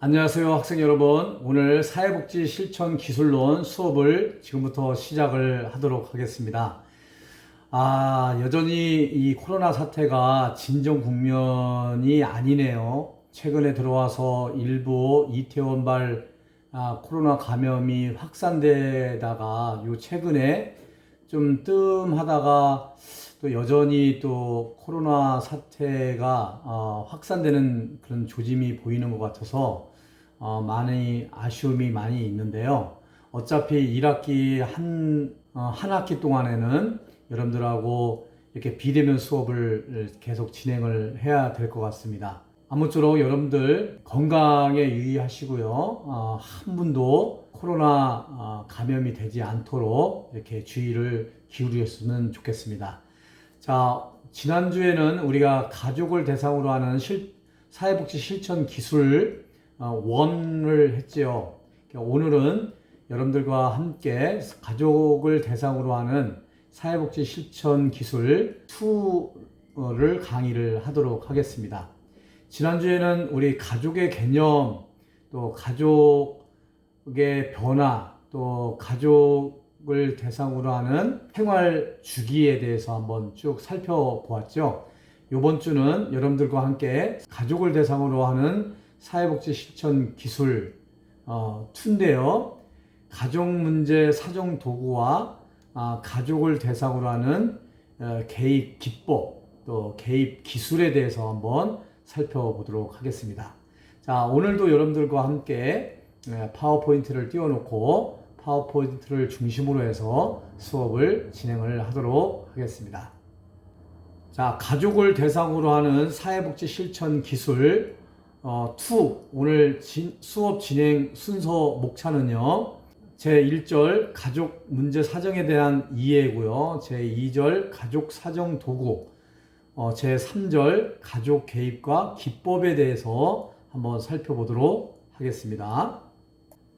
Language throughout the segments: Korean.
안녕하세요, 학생 여러분. 오늘 사회복지 실천 기술론 수업을 지금부터 시작을 하도록 하겠습니다. 여전히 이 코로나 사태가 진정 국면이 아니네요. 최근에 들어와서 일부 이태원발 코로나 감염이 확산되다가 요 최근에 좀 뜸하다가 또 여전히 또 코로나 사태가 확산되는 그런 조짐이 보이는 것 같아서 많이 아쉬움이 많이 있는데요. 어차피 1학기 한 학기 동안에는 여러분들하고 이렇게 비대면 수업을 계속 진행을 해야 될 것 같습니다. 아무쪼록 여러분들 건강에 유의하시고요. 한 분도 코로나 감염이 되지 않도록 이렇게 주의를 기울였으면 좋겠습니다. 자, 지난주에는 우리가 가족을 대상으로 하는 사회복지 실천 기술 원을 했지요. 오늘은 여러분들과 함께 가족을 대상으로 하는 사회복지 실천 기술 2를 강의를 하도록 하겠습니다. 지난주에는 우리 가족의 개념, 또 가족의 변화, 또 가족을 대상으로 하는 생활 주기에 대해서 한번 쭉 살펴보았죠. 이번 주는 여러분들과 함께 가족을 대상으로 하는 사회복지 실천 기술 2인데요. 가족 문제 사정 도구와 가족을 대상으로 하는 개입 기법, 또 개입 기술에 대해서 한번 살펴보도록 하겠습니다. 자, 오늘도 여러분들과 함께 파워포인트를 띄워놓고 파워포인트를 중심으로 해서 수업을 진행을 하도록 하겠습니다. 자, 가족을 대상으로 하는 사회복지 실천 기술 2 오늘 수업 진행 순서 목차는요. 제1절 가족 문제 사정에 대한 이해고요. 제2절 가족 사정 도구, 제3절 가족 개입과 기법에 대해서 한번 살펴보도록 하겠습니다.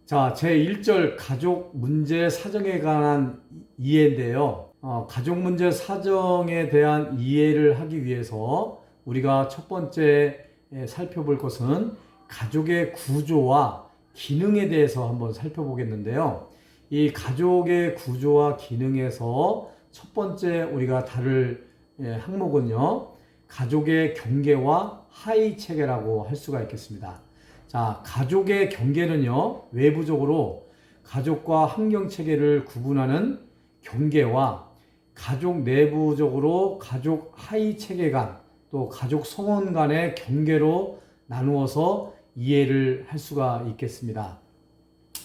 자, 제1절 가족 문제 사정에 관한 이해인데요. 가족 문제 사정에 대한 이해를 하기 위해서 우리가 첫 번째 살펴볼 것은 가족의 구조와 기능에 대해서 한번 살펴보겠는데요. 이 가족의 구조와 기능에서 첫 번째 우리가 다룰 항목은요, 가족의 경계와 하위 체계라고 할 수가 있겠습니다. 자, 가족의 경계는요, 외부적으로 가족과 환경 체계를 구분하는 경계와 가족 내부적으로 가족 하위 체계 간, 또 가족 성원 간의 경계로 나누어서 이해를 할 수가 있겠습니다.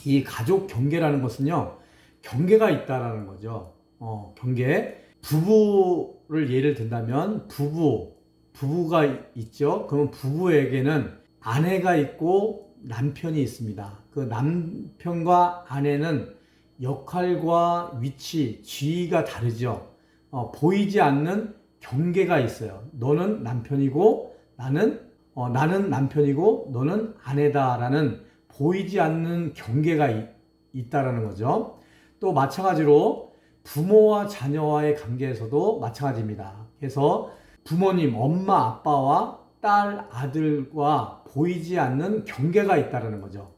이 가족 경계라는 것은요, 경계가 있다라는 거죠. 경계. 부부를 예를 든다면 부부가 있죠. 그러면 부부에게는 아내가 있고 남편이 있습니다. 그 남편과 아내는 역할과 위치, 지위가 다르죠. 보이지 않는 경계가 있어요. 너는 남편이고 나는 남편이고 너는 아내다라는 보이지 않는 경계가 있다라는 거죠. 또 마찬가지로 부모와 자녀와의 관계에서도 마찬가지입니다. 그래서 부모님, 엄마, 아빠와 딸, 아들과 보이지 않는 경계가 있다라는 거죠.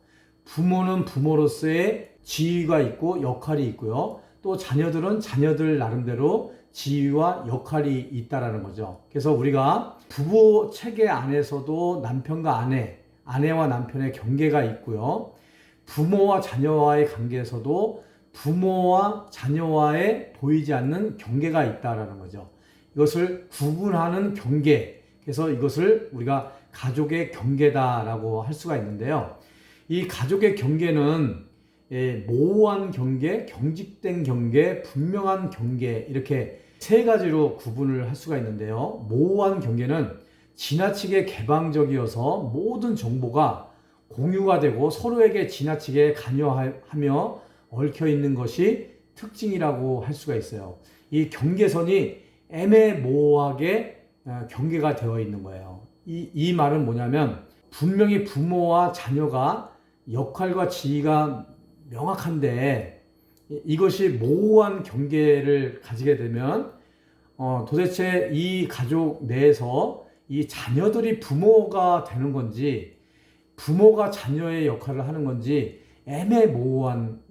부모는 부모로서의 지위가 있고 역할이 있고요. 또 자녀들은 자녀들 나름대로 지위와 역할이 있다라는 거죠. 그래서 우리가 부부 체계 안에서도 남편과 아내와 남편의 경계가 있고요. 부모와 자녀와의 관계에서도 부모와 자녀와의 보이지 않는 경계가 있다라는 거죠. 이것을 구분하는 경계. 그래서 이것을 우리가 가족의 경계다라고 할 수가 있는데요. 이 가족의 경계는 모호한 경계, 경직된 경계, 분명한 경계 이렇게 세 가지로 구분을 할 수가 있는데요. 모호한 경계는 지나치게 개방적이어서 모든 정보가 공유가 되고 서로에게 지나치게 관여하며 얽혀 있는 것이 특징이라고 할 수가 있어요. 이 경계선이 애매모호하게 경계가 되어 있는 거예요. 이 말은 뭐냐면 분명히 부모와 자녀가 역할과 지위가 명확한데 이것이 모호한 경계를 가지게 되면 도대체 이 가족 내에서 이 자녀들이 부모가 되는 건지 부모가 자녀의 역할을 하는 건지 애매모호한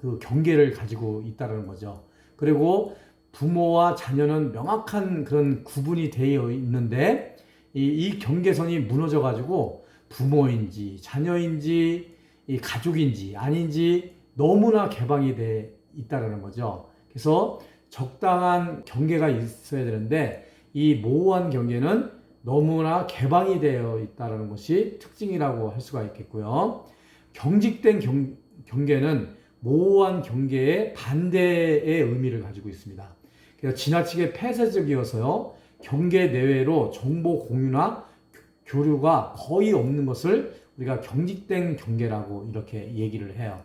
그 경계를 가지고 있다는 거죠. 그리고 부모와 자녀는 명확한 그런 구분이 되어 있는데 이 경계선이 무너져 가지고 부모인지 자녀인지 이 가족인지 아닌지 너무나 개방이 돼 있다는 거죠. 그래서 적당한 경계가 있어야 되는데 이 모호한 경계는 너무나 개방이 되어 있다는 것이 특징이라고 할 수가 있겠고요. 경직된 경계는 모호한 경계의 반대의 의미를 가지고 있습니다. 그래서 지나치게 폐쇄적이어서요, 경계 내외로 정보 공유나 교류가 거의 없는 것을 우리가 경직된 경계라고 이렇게 얘기를 해요.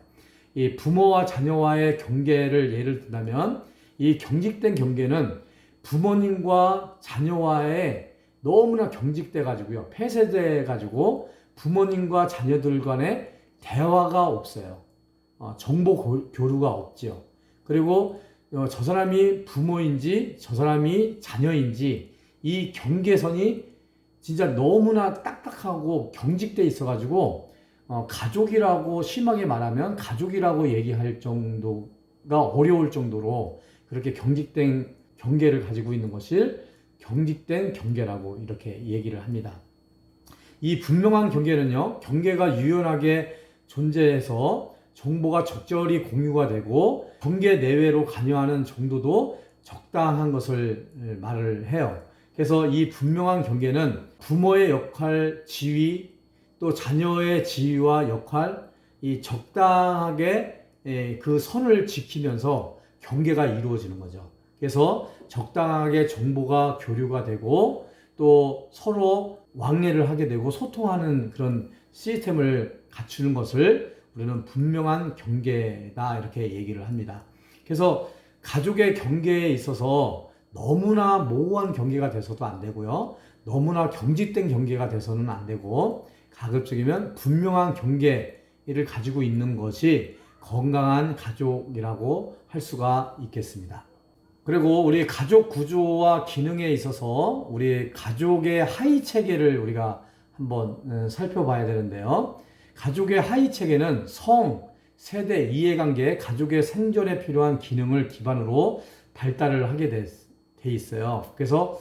이 부모와 자녀와의 경계를 예를 든다면 이 경직된 경계는 부모님과 자녀와의 너무나 경직돼 가지고요, 폐쇄돼 가지고 부모님과 자녀들 간에 대화가 없어요. 정보 교류가 없죠. 그리고 저 사람이 부모인지 저 사람이 자녀인지 이 경계선이 진짜 너무나 딱딱하고 경직돼 있어 가지고 가족이라고 심하게 말하면 가족이라고 얘기할 정도가 어려울 정도로 그렇게 경직된 경계를 가지고 있는 것을 경직된 경계라고 이렇게 얘기를 합니다. 이 분명한 경계는요, 경계가 유연하게 존재해서 정보가 적절히 공유가 되고 경계 내외로 관여하는 정도도 적당한 것을 말을 해요. 그래서 이 분명한 경계는 부모의 역할, 지위, 또 자녀의 지위와 역할, 이 적당하게 그 선을 지키면서 경계가 이루어지는 거죠. 그래서 적당하게 정보가 교류가 되고 또 서로 왕래를 하게 되고 소통하는 그런 시스템을 갖추는 것을 우리는 분명한 경계다 이렇게 얘기를 합니다. 그래서 가족의 경계에 있어서 너무나 모호한 경계가 돼서도 안 되고요, 너무나 경직된 경계가 돼서는 안 되고 가급적이면 분명한 경계를 가지고 있는 것이 건강한 가족이라고 할 수가 있겠습니다. 그리고 우리 가족 구조와 기능에 있어서 우리 가족의 하위 체계를 우리가 한번 살펴봐야 되는데요. 가족의 하위 체계는 성, 세대, 이해관계, 가족의 생존에 필요한 기능을 기반으로 발달을 하게 돼 있어요. 그래서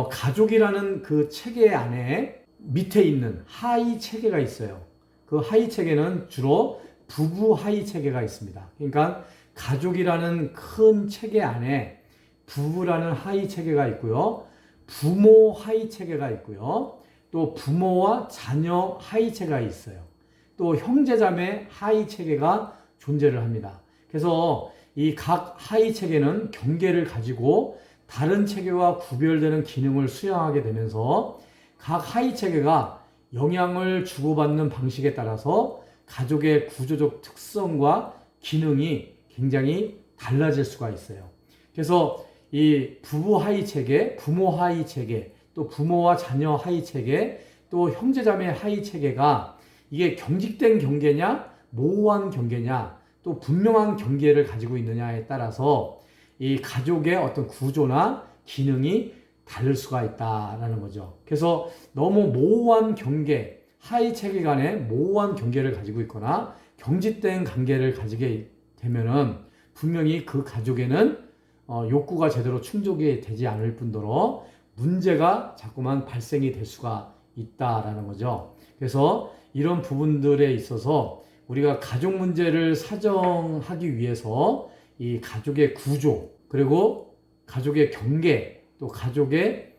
가족이라는 그 체계 안에 밑에 있는 하위 체계가 있어요. 그 하위 체계는 주로 부부 하위 체계가 있습니다. 그러니까 가족이라는 큰 체계 안에 부부라는 하위 체계가 있고요, 부모 하위 체계가 있고요, 또 부모와 자녀 하위 체계가 있어요. 또 형제자매 하위 체계가 존재를 합니다. 그래서 이 각 하위 체계는 경계를 가지고 다른 체계와 구별되는 기능을 수행하게 되면서 각 하위 체계가 영향을 주고받는 방식에 따라서 가족의 구조적 특성과 기능이 굉장히 달라질 수가 있어요. 그래서 이 부부 하위 체계, 부모 하위 체계, 또 부모와 자녀 하위 체계, 또 형제자매 하위 체계가 이게 경직된 경계냐, 모호한 경계냐, 또 분명한 경계를 가지고 있느냐에 따라서 이 가족의 어떤 구조나 기능이 다를 수가 있다라는 거죠. 그래서 너무 모호한 경계, 하위 체계 간에 모호한 경계를 가지고 있거나 경직된 관계를 가지게 되면은 분명히 그 가족에는 욕구가 제대로 충족이 되지 않을 뿐더러 문제가 자꾸만 발생이 될 수가 있다라는 거죠. 그래서 이런 부분들에 있어서 우리가 가족 문제를 사정하기 위해서 이 가족의 구조, 그리고 가족의 경계, 또 가족의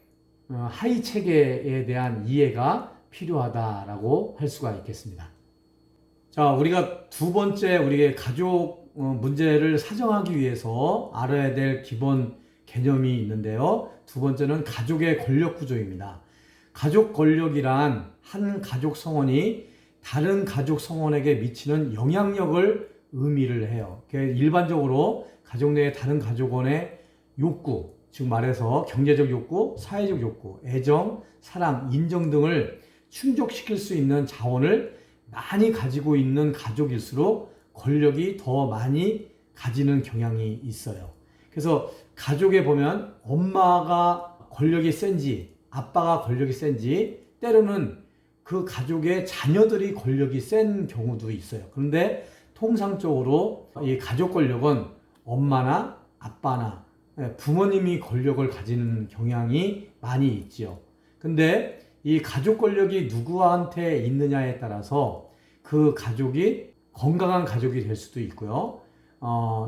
하위 체계에 대한 이해가 필요하다라고 할 수가 있겠습니다. 자, 우리가 두 번째 우리의 가족 문제를 사정하기 위해서 알아야 될 기본 개념이 있는데요. 두 번째는 가족의 권력 구조입니다. 가족 권력이란 한 가족 성원이 다른 가족 성원에게 미치는 영향력을 의미를 해요. 일반적으로 가족 내의 다른 가족원의 욕구, 즉 말해서 경제적 욕구, 사회적 욕구, 애정, 사랑, 인정 등을 충족시킬 수 있는 자원을 많이 가지고 있는 가족일수록 권력이 더 많이 가지는 경향이 있어요. 그래서 가족에 보면 엄마가 권력이 센지 아빠가 권력이 센지 때로는 그 가족의 자녀들이 권력이 센 경우도 있어요. 그런데 통상적으로 이 가족 권력은 엄마나 아빠나 부모님이 권력을 가지는 경향이 많이 있지요. 근데 이 가족 권력이 누구한테 있느냐에 따라서 그 가족이 건강한 가족이 될 수도 있고요.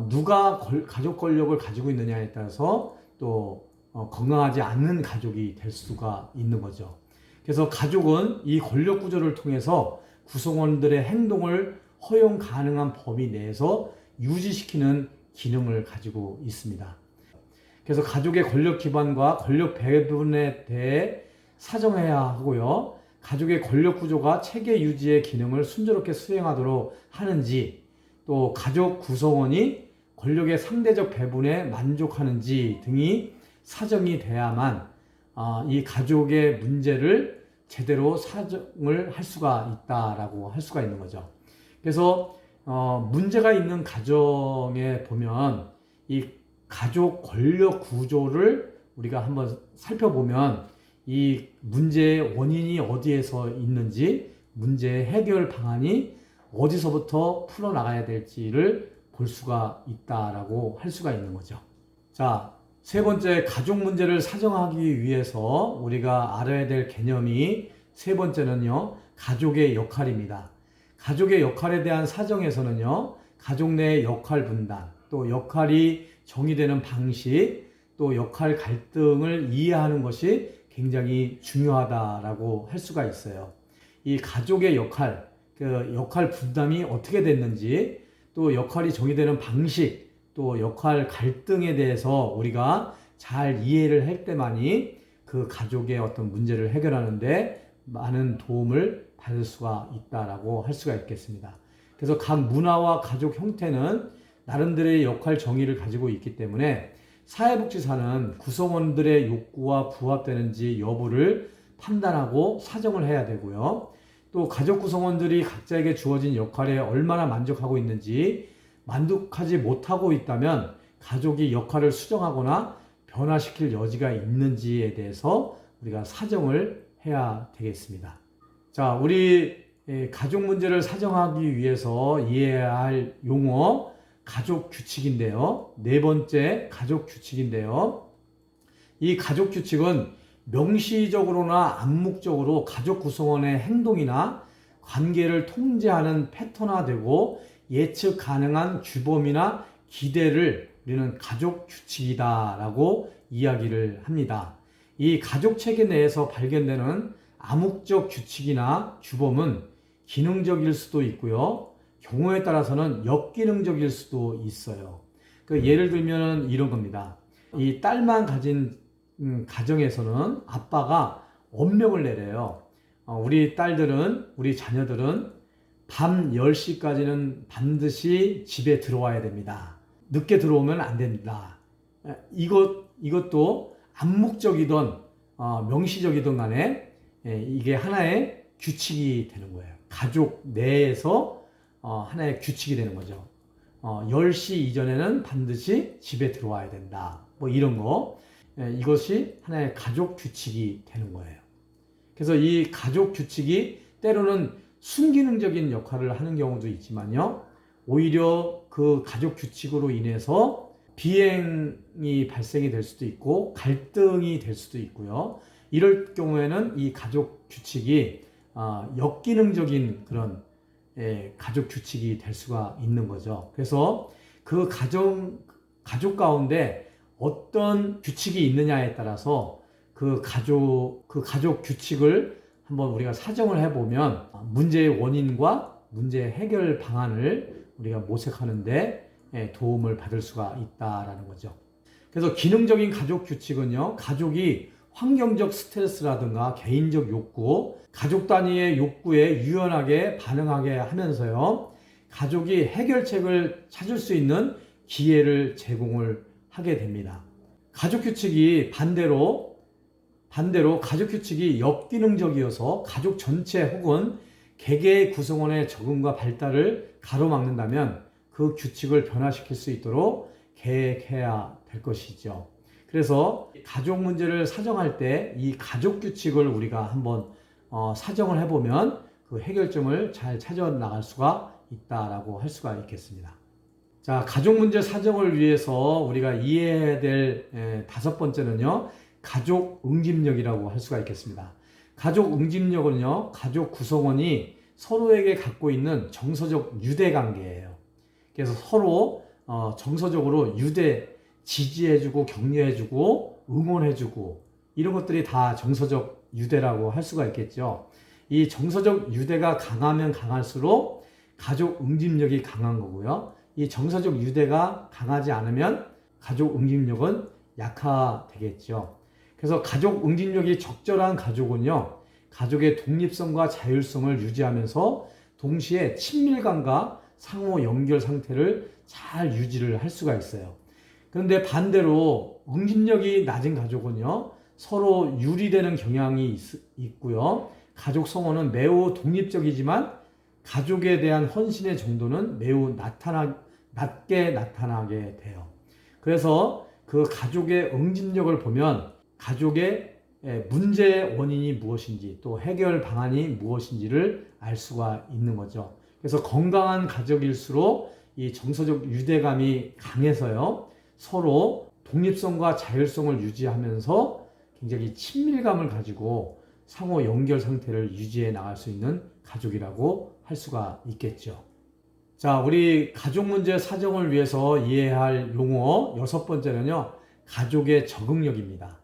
누가 가족 권력을 가지고 있느냐에 따라서 또 건강하지 않는 가족이 될 수가 있는 거죠. 그래서 가족은 이 권력 구조를 통해서 구성원들의 행동을 허용 가능한 범위 내에서 유지시키는 기능을 가지고 있습니다. 그래서 가족의 권력 기반과 권력 배분에 대해 사정해야 하고요. 가족의 권력 구조가 체계 유지의 기능을 순조롭게 수행하도록 하는지, 또 가족 구성원이 권력의 상대적 배분에 만족하는지 등이 사정이 돼야만 이 가족의 문제를 제대로 사정을 할 수가 있다라고 할 수가 있는 거죠. 그래서 문제가 있는 가정에 보면 이 가족 권력 구조를 우리가 한번 살펴보면 이 문제의 원인이 어디에서 있는지, 문제의 해결 방안이 어디서부터 풀어나가야 될지를 볼 수가 있다라고 할 수가 있는 거죠. 자, 세 번째, 가족 문제를 사정하기 위해서 우리가 알아야 될 개념이 세 번째는요, 가족의 역할입니다. 가족의 역할에 대한 사정에서는요, 가족 내의 역할 분담, 또 역할이 정의되는 방식, 또 역할 갈등을 이해하는 것이 굉장히 중요하다라고 할 수가 있어요. 이 가족의 역할, 그 역할 분담이 어떻게 됐는지, 또 역할이 정의되는 방식, 또 역할 갈등에 대해서 우리가 잘 이해를 할 때만이 그 가족의 어떤 문제를 해결하는데 많은 도움을 받을 수가 있다라고 할 수가 있겠습니다. 그래서 각 문화와 가족 형태는 나름대로의 역할 정의를 가지고 있기 때문에 사회복지사는 구성원들의 욕구와 부합되는지 여부를 판단하고 사정을 해야 되고요. 또 가족 구성원들이 각자에게 주어진 역할에 얼마나 만족하고 있는지, 만족하지 못하고 있다면 가족이 역할을 수정하거나 변화시킬 여지가 있는지에 대해서 우리가 사정을 해야 되겠습니다. 자, 우리 가족 문제를 사정하기 위해서 이해해야 할 용어, 가족 규칙인데요. 네 번째, 가족 규칙인데요. 이 가족 규칙은 명시적으로나 암묵적으로 가족 구성원의 행동이나 관계를 통제하는 패턴화되고 예측 가능한 규범이나 기대를 우리는 가족 규칙이다라고 이야기를 합니다. 이 가족 체계 내에서 발견되는 암묵적 규칙이나 규범은 기능적일 수도 있고요. 경우에 따라서는 역기능적일 수도 있어요. 예를 들면 이런 겁니다. 이 딸만 가진 가정에서는 아빠가 엄명을 내려요. 우리 딸들은, 우리 자녀들은 밤 10시까지는 반드시 집에 들어와야 됩니다. 늦게 들어오면 안 됩니다. 이것도 암묵적이든 명시적이든 간에 이게 하나의 규칙이 되는 거예요. 가족 내에서 하나의 규칙이 되는 거죠. 10시 이전에는 반드시 집에 들어와야 된다. 뭐 이런 거. 이것이 하나의 가족 규칙이 되는 거예요. 그래서 이 가족 규칙이 때로는 순기능적인 역할을 하는 경우도 있지만요. 오히려 그 가족 규칙으로 인해서 비행이 발생이 될 수도 있고 갈등이 될 수도 있고요. 이럴 경우에는 이 가족 규칙이 역기능적인 그런 가족 규칙이 될 수가 있는 거죠. 그래서 그 가족 가운데 어떤 규칙이 있느냐에 따라서 그 가족 규칙을 한번 우리가 사정을 해보면 문제의 원인과 문제의 해결 방안을 우리가 모색하는데 도움을 받을 수가 있다라는 거죠. 그래서 기능적인 가족 규칙은요, 가족이 환경적 스트레스라든가 개인적 욕구, 가족 단위의 욕구에 유연하게 반응하게 하면서요, 가족이 해결책을 찾을 수 있는 기회를 제공을 하게 됩니다. 가족 규칙이 반대로 가족 규칙이 역기능적이어서 가족 전체 혹은 개개의 구성원의 적응과 발달을 가로막는다면 그 규칙을 변화시킬 수 있도록 계획해야 될 것이죠. 그래서 가족 문제를 사정할 때 이 가족 규칙을 우리가 한번 사정을 해보면 그 해결점을 잘 찾아 나갈 수가 있다라고 할 수가 있겠습니다. 자, 가족 문제 사정을 위해서 우리가 이해해야 될 다섯 번째는요, 가족 응집력이라고 할 수가 있겠습니다. 가족 응집력은요, 가족 구성원이 서로에게 갖고 있는 정서적 유대 관계예요. 그래서 서로 정서적으로 지지해주고 격려해주고 응원해주고 이런 것들이 다 정서적 유대라고 할 수가 있겠죠. 이 정서적 유대가 강하면 강할수록 가족 응집력이 강한 거고요. 이 정서적 유대가 강하지 않으면 가족 응집력은 약화되겠죠. 그래서 가족 응집력이 적절한 가족은요, 가족의 독립성과 자율성을 유지하면서 동시에 친밀감과 상호 연결 상태를 잘 유지를 할 수가 있어요. 그런데 반대로 응집력이 낮은 가족은요, 서로 유리되는 경향이 있고요. 가족 성원은 매우 독립적이지만 가족에 대한 헌신의 정도는 매우 낮게 나타나게 돼요. 그래서 그 가족의 응집력을 보면 가족의 문제의 원인이 무엇인지 또 해결 방안이 무엇인지를 알 수가 있는 거죠. 그래서 건강한 가족일수록 이 정서적 유대감이 강해서요, 서로 독립성과 자율성을 유지하면서 굉장히 친밀감을 가지고 상호 연결 상태를 유지해 나갈 수 있는 가족이라고 할 수가 있겠죠. 자, 우리 가족 문제 사정을 위해서 이해할 용어 여섯 번째는요, 가족의 적응력입니다.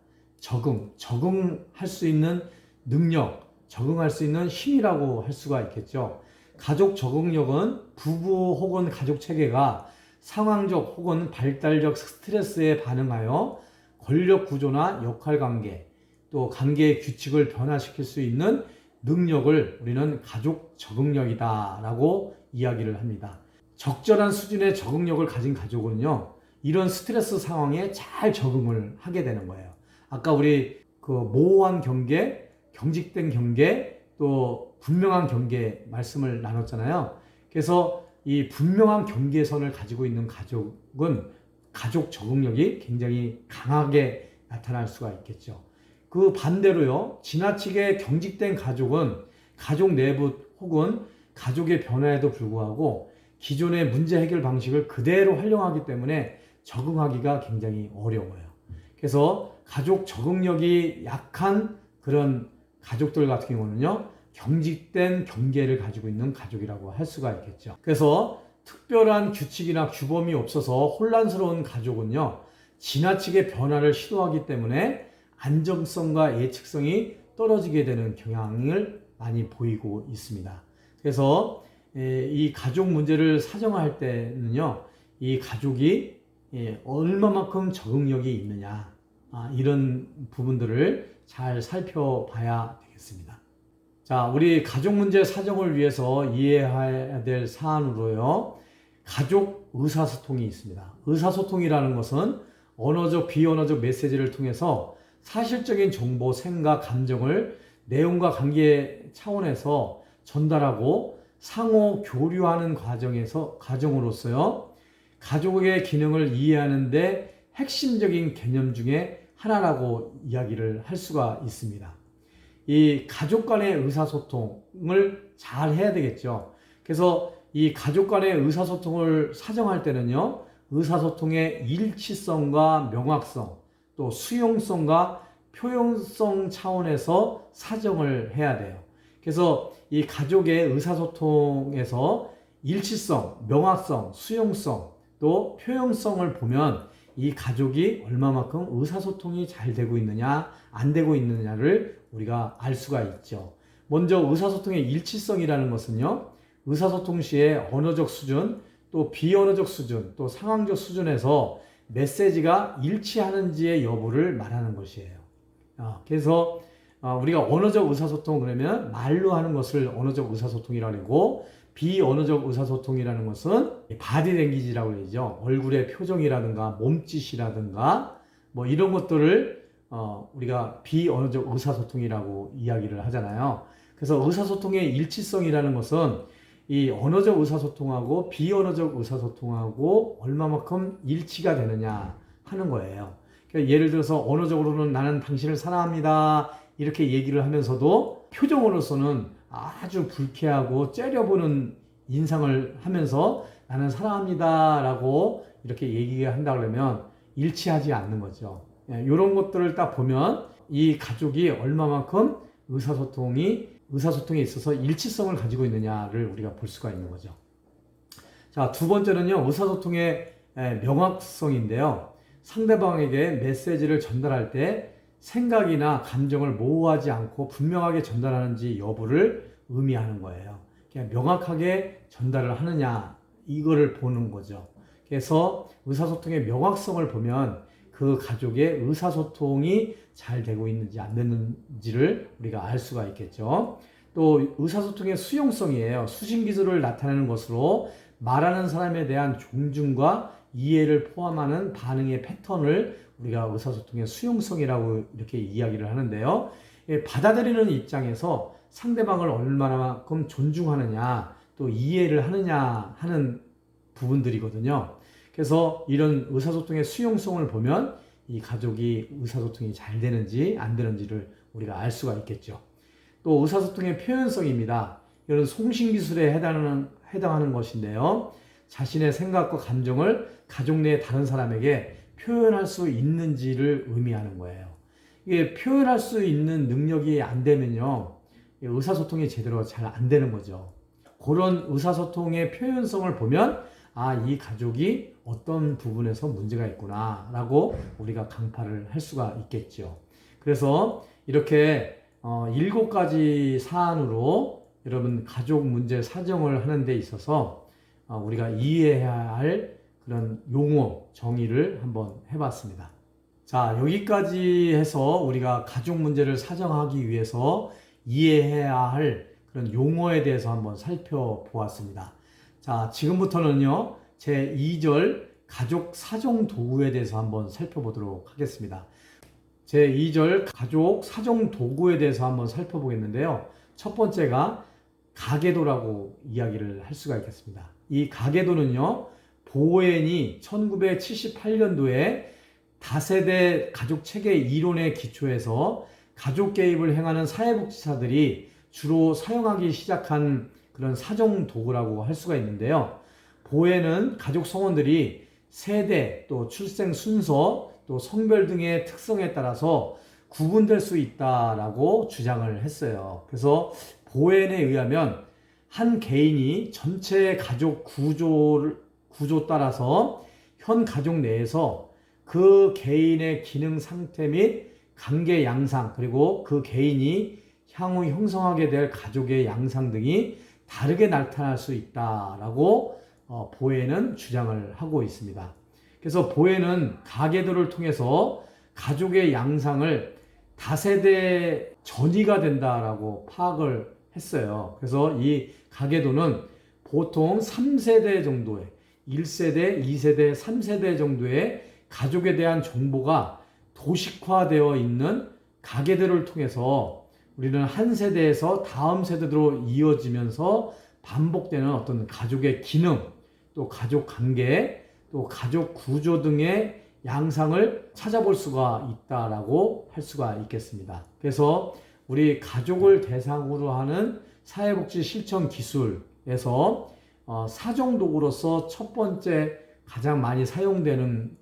적응할 수 있는 능력, 적응할 수 있는 힘이라고 할 수가 있겠죠. 가족 적응력은 부부 혹은 가족 체계가 상황적 혹은 발달적 스트레스에 반응하여 권력 구조나 역할 관계, 또 관계의 규칙을 변화시킬 수 있는 능력을 우리는 가족 적응력이다라고 이야기를 합니다. 적절한 수준의 적응력을 가진 가족은요, 이런 스트레스 상황에 잘 적응을 하게 되는 거예요. 아까 우리 그 모호한 경계, 경직된 경계, 또 분명한 경계 말씀을 나눴잖아요. 그래서 이 분명한 경계선을 가지고 있는 가족은 가족 적응력이 굉장히 강하게 나타날 수가 있겠죠. 그 반대로요, 지나치게 경직된 가족은 가족 내부 혹은 가족의 변화에도 불구하고 기존의 문제 해결 방식을 그대로 활용하기 때문에 적응하기가 굉장히 어려워요. 그래서 가족 적응력이 약한 그런 가족들 같은 경우는요, 경직된 경계를 가지고 있는 가족이라고 할 수가 있겠죠. 그래서 특별한 규칙이나 규범이 없어서 혼란스러운 가족은요, 지나치게 변화를 시도하기 때문에 안정성과 예측성이 떨어지게 되는 경향을 많이 보이고 있습니다. 그래서 이 가족 문제를 사정할 때는요, 이 가족이 얼마만큼 적응력이 있느냐, 이런 부분들을 잘 살펴봐야 되겠습니다. 자, 우리 가족 문제 사정을 위해서 이해해야 될 사안으로요, 가족 의사소통이 있습니다. 의사소통이라는 것은 언어적, 비언어적 메시지를 통해서 사실적인 정보, 생각, 감정을 내용과 관계 차원에서 전달하고 상호 교류하는 과정으로서요, 가족의 기능을 이해하는 데 핵심적인 개념 중에 하나라고 이야기를 할 수가 있습니다. 이 가족 간의 의사소통을 잘 해야 되겠죠. 그래서 이 가족 간의 의사소통을 사정할 때는요, 의사소통의 일치성과 명확성, 또 수용성과 표현성 차원에서 사정을 해야 돼요. 그래서 이 가족의 의사소통에서 일치성, 명확성, 수용성, 또 표현성을 보면 이 가족이 얼마만큼 의사소통이 잘 되고 있느냐, 안 되고 있느냐를 우리가 알 수가 있죠. 먼저 의사소통의 일치성이라는 것은요, 의사소통 시에 언어적 수준, 또 비언어적 수준, 또 상황적 수준에서 메시지가 일치하는지의 여부를 말하는 것이에요. 그래서 우리가 언어적 의사소통 그러면 말로 하는 것을 언어적 의사소통이라고 하고, 비언어적 의사소통이라는 것은 바디랭귀지라고 그러죠. 얼굴의 표정이라든가 몸짓이라든가 뭐 이런 것들을 우리가 비언어적 의사소통이라고 이야기를 하잖아요. 그래서 의사소통의 일치성이라는 것은 이 언어적 의사소통하고 비언어적 의사소통하고 얼마만큼 일치가 되느냐 하는 거예요. 그러니까 예를 들어서 언어적으로는 나는 당신을 사랑합니다 이렇게 얘기를 하면서도 표정으로서는 아주 불쾌하고 째려보는 인상을 하면서 나는 사랑합니다 라고 이렇게 얘기한다 그러면 일치하지 않는 거죠. 이런 것들을 딱 보면 이 가족이 얼마만큼 의사소통에 있어서 일치성을 가지고 있느냐를 우리가 볼 수가 있는 거죠. 자, 두 번째는요, 의사소통의 명확성인데요. 상대방에게 메시지를 전달할 때 생각이나 감정을 모호하지 않고 분명하게 전달하는지 여부를 의미하는 거예요. 그냥 명확하게 전달을 하느냐, 이거를 보는 거죠. 그래서 의사소통의 명확성을 보면 그 가족의 의사소통이 잘 되고 있는지 안 되는지를 우리가 알 수가 있겠죠. 또 의사소통의 수용성이에요. 수신기술을 나타내는 것으로 말하는 사람에 대한 존중과 이해를 포함하는 반응의 패턴을 우리가 의사소통의 수용성이라고 이렇게 이야기를 하는데요. 받아들이는 입장에서 상대방을 얼마나만큼 존중하느냐, 또 이해를 하느냐 하는 부분들이거든요. 그래서 이런 의사소통의 수용성을 보면 이 가족이 의사소통이 잘 되는지 안 되는지를 우리가 알 수가 있겠죠. 또 의사소통의 표현성입니다. 이런 송신기술에 해당하는 것인데요. 자신의 생각과 감정을 가족 내 다른 사람에게 표현할 수 있는지를 의미하는 거예요. 이게 표현할 수 있는 능력이 안 되면요, 의사소통이 제대로 잘 안 되는 거죠. 그런 의사소통의 표현성을 보면 이 가족이 어떤 부분에서 문제가 있구나 라고 우리가 강파를 할 수가 있겠죠. 그래서 이렇게 7가지 사안으로 여러분 가족 문제 사정을 하는 데 있어서 우리가 이해해야 할 그런 용어 정의를 한번 해봤습니다. 자, 여기까지 해서 우리가 가족 문제를 사정하기 위해서 이해해야 할 그런 용어에 대해서 한번 살펴보았습니다. 자, 지금부터는요, 제 2절 가족 사정 도구에 대해서 한번 살펴보도록 하겠습니다. 제 2절 가족 사정 도구에 대해서 한번 살펴보겠는데요. 첫 번째가 가계도라고 이야기를 할 수가 있겠습니다. 이 가계도는요, 보웬이 1978년도에 다세대 가족 체계 이론에 기초해서 가족 개입을 행하는 사회복지사들이 주로 사용하기 시작한 그런 사정 도구라고 할 수가 있는데요. 보웬은 가족 성원들이 세대, 또 출생 순서, 또 성별 등의 특성에 따라서 구분될 수 있다라고 주장을 했어요. 그래서 보웬에 의하면 한 개인이 전체 가족 구조 따라서 현 가족 내에서 그 개인의 기능 상태 및 관계 양상, 그리고 그 개인이 향후 형성하게 될 가족의 양상 등이 다르게 나타날 수 있다라고 보웬은 주장을 하고 있습니다. 그래서 보웬은 가계도를 통해서 가족의 양상을 다세대 전이가 된다라고 파악을 했어요. 그래서 이 가계도는 보통 3세대 정도의 1세대, 2세대, 3세대 정도의 가족에 대한 정보가 도식화되어 있는 가계도를 통해서 우리는 한 세대에서 다음 세대로 이어지면서 반복되는 어떤 가족의 기능, 또 가족 관계, 또 가족 구조 등의 양상을 찾아볼 수가 있다라고 할 수가 있겠습니다. 그래서 우리 가족을 대상으로 하는 사회복지 실천 기술에서 사정도구로서 첫 번째 가장 많이 사용되는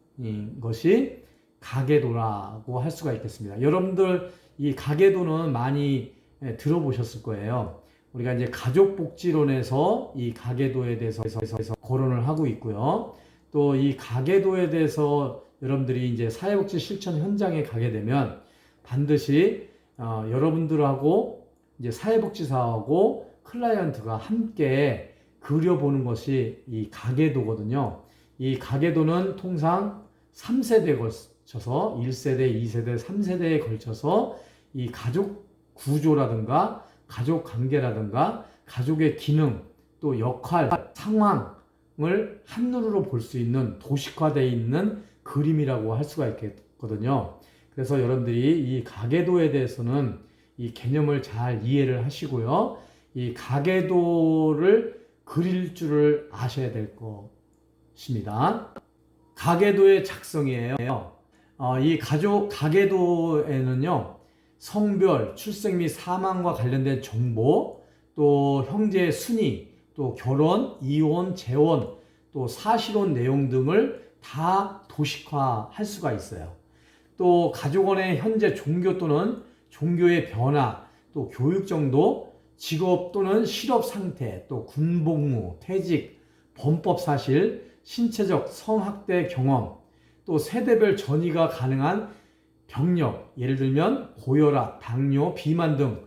것이 가계도라고 할 수가 있겠습니다. 여러분들 이 가계도는 많이 들어보셨을 거예요. 우리가 이제 가족복지론에서 이 가계도에 대해서 거론을 하고 있고요. 또 이 가계도에 대해서 여러분들이 이제 사회복지 실천 현장에 가게 되면 반드시 여러분들하고 이제 사회복지사하고 클라이언트가 함께 그려보는 것이 이 가계도거든요. 이 가계도는 통상 3세대에 걸쳐서 1세대, 2세대, 3세대에 걸쳐서 이 가족 구조라든가 가족 관계라든가 가족의 기능, 또 역할, 상황을 한눈으로 볼 수 있는 도식화되어 있는 그림이라고 할 수가 있겠거든요. 그래서 여러분들이 이 가계도에 대해서는 이 개념을 잘 이해를 하시고요. 이 가계도를 그릴 줄을 아셔야 될 것입니다. 가계도의 작성이에요. 이 가계도에는요, 성별, 출생 및 사망과 관련된 정보, 또 형제 순위, 또 결혼, 이혼, 재혼, 또 사실혼 내용 등을 다 도식화할 수가 있어요. 또 가족원의 현재 종교 또는 종교의 변화, 또 교육 정도, 직업 또는 실업 상태, 또 군복무, 퇴직, 범법 사실, 신체적 성학대 경험, 또 세대별 전이가 가능한 병력, 예를 들면 고혈압, 당뇨, 비만 등,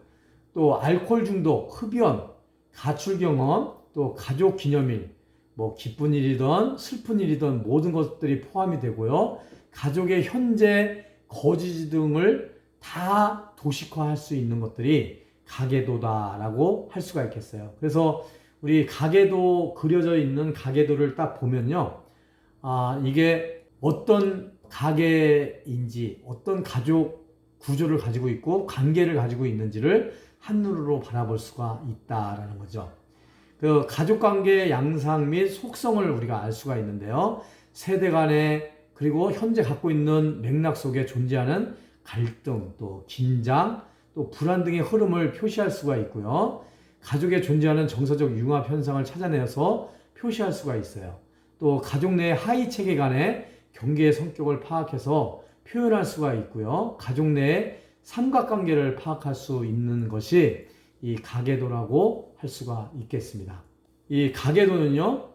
또 알코올 중독, 흡연, 가출 경험, 또 가족 기념일, 뭐 기쁜 일이든 슬픈 일이든 모든 것들이 포함이 되고요. 가족의 현재 거지 등을 다 도식화할 수 있는 것들이 가계도다라고 할 수가 있겠어요. 그래서 우리 가계도 그려져 있는 가계도를 딱 보면요. 이게 어떤 가계인지 어떤 가족 구조를 가지고 있고 관계를 가지고 있는지를 한눈으로 바라볼 수가 있다라는 거죠. 그 가족관계의 양상 및 속성을 우리가 알 수가 있는데요. 세대 간의 그리고 현재 갖고 있는 맥락 속에 존재하는 갈등, 또 긴장, 또 불안 등의 흐름을 표시할 수가 있고요. 가족에 존재하는 정서적 융합 현상을 찾아내서 표시할 수가 있어요. 또 가족 내 하위 체계 간의 경계의 성격을 파악해서 표현할 수가 있고요. 가족 내의 삼각관계를 파악할 수 있는 것이 이 가계도라고 할 수가 있겠습니다. 이 가계도는요,